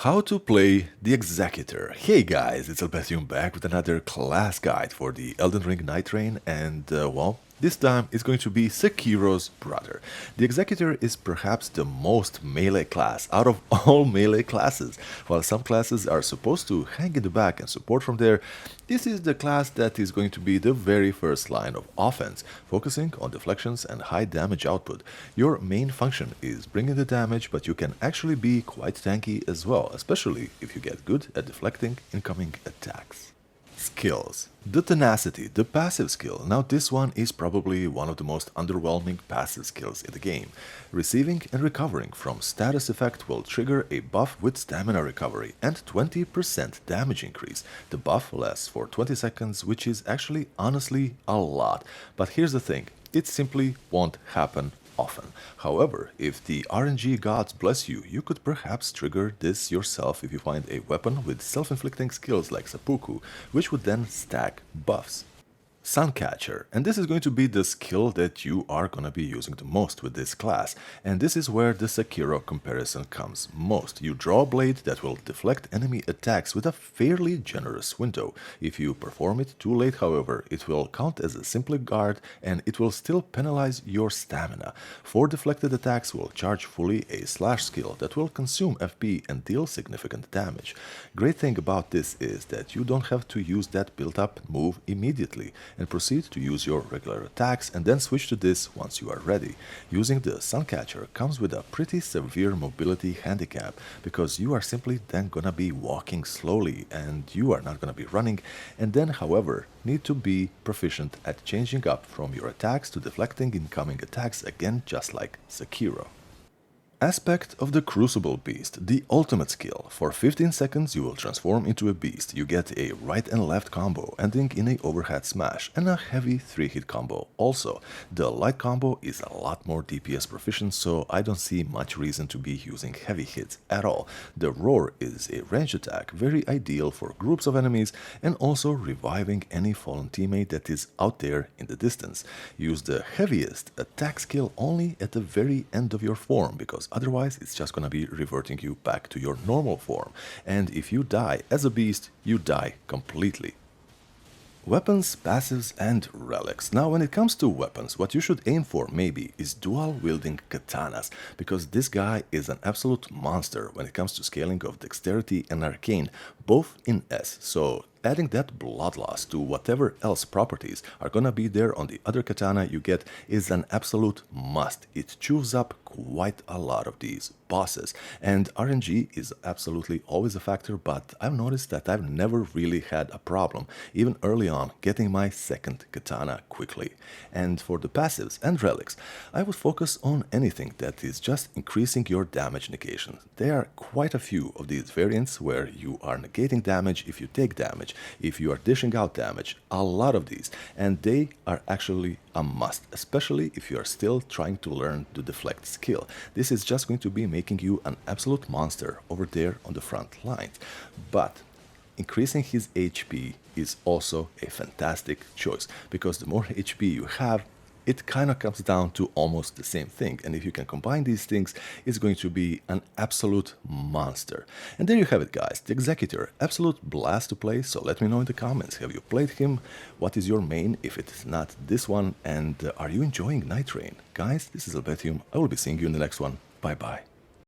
How to play the Executor. Hey guys, it's Elden back with another class guide for the Elden Ring Nightreign, and well, this time it's going to be Sekiro's brother. The Executor is perhaps the most melee class out of all melee classes. While some classes are supposed to hang in the back and support from there, this is the class that is going to be the very first line of offense, focusing on deflections and high damage output. Your main function is bringing the damage, but you can actually be quite tanky as well, especially if you get good at deflecting incoming attacks. Skills. The Tenacity, the passive skill. Now this one is probably one of the most underwhelming passive skills in the game. Receiving and recovering from status effect will trigger a buff with stamina recovery and 20% damage increase. The buff lasts for 20 seconds, which is actually honestly a lot. But here's the thing, it simply won't happen often. However, if the RNG gods bless you, you could perhaps trigger this yourself if you find a weapon with self-inflicting skills like seppuku, which would then stack buffs. Suncatcher, and this is going to be the skill that you are going to be using the most with this class, and this is where the Sekiro comparison comes most. You draw a blade that will deflect enemy attacks with a fairly generous window. If you perform it too late, however, it will count as a simple guard and it will still penalize your stamina. 4 deflected attacks will charge fully a slash skill that will consume FP and deal significant damage. Great thing about this is that you don't have to use that built-up move immediately and proceed to use your regular attacks and then switch to this once you are ready. Using the Suncatcher comes with a pretty severe mobility handicap because you are simply then gonna be walking slowly and you are not gonna be running, and then however need to be proficient at changing up from your attacks to deflecting incoming attacks, again just like Sekiro. Aspect of the Crucible Beast, the ultimate skill. For 15 seconds you will transform into a beast. You get a right and left combo ending in a overhead smash and a heavy 3-hit combo. Also, the light combo is a lot more DPS proficient, so I don't see much reason to be using heavy hits at all. The Roar is a range attack, very ideal for groups of enemies and also reviving any fallen teammate that is out there in the distance. Use the heaviest attack skill only at the very end of your form, because otherwise, it's just gonna be reverting you back to your normal form. And if you die as a beast, you die completely. Weapons, passives, and relics. Now, when it comes to weapons, what you should aim for maybe is dual-wielding katanas, because this guy is an absolute monster when it comes to scaling of dexterity and arcane, both in S. So adding that blood loss to whatever else properties are gonna be there on the other katana you get is an absolute must. It chews up quite a lot of these bosses, and RNG is absolutely always a factor, but I've noticed that I've never really had a problem, even early on, getting my second katana quickly. And for the passives and relics, I would focus on anything that is just increasing your damage negation. There are quite a few of these variants where you are negating damage if you take damage, if you are dishing out damage, a lot of these, and they are actually a must, especially if you are still trying to learn the deflect skill. This is just going to be making you an absolute monster over there on the front lines. But increasing his HP is also a fantastic choice, because the more HP you have, it kind of comes down to almost the same thing, and if you can combine these things, it's going to be an absolute monster. And there you have it, guys, the Executor, absolute blast to play. So let me know in the comments, have you played him? What is your main if it is not this one? And are you enjoying Nightreign? Guys, this is Elden. I will be seeing you in the next one. Bye bye.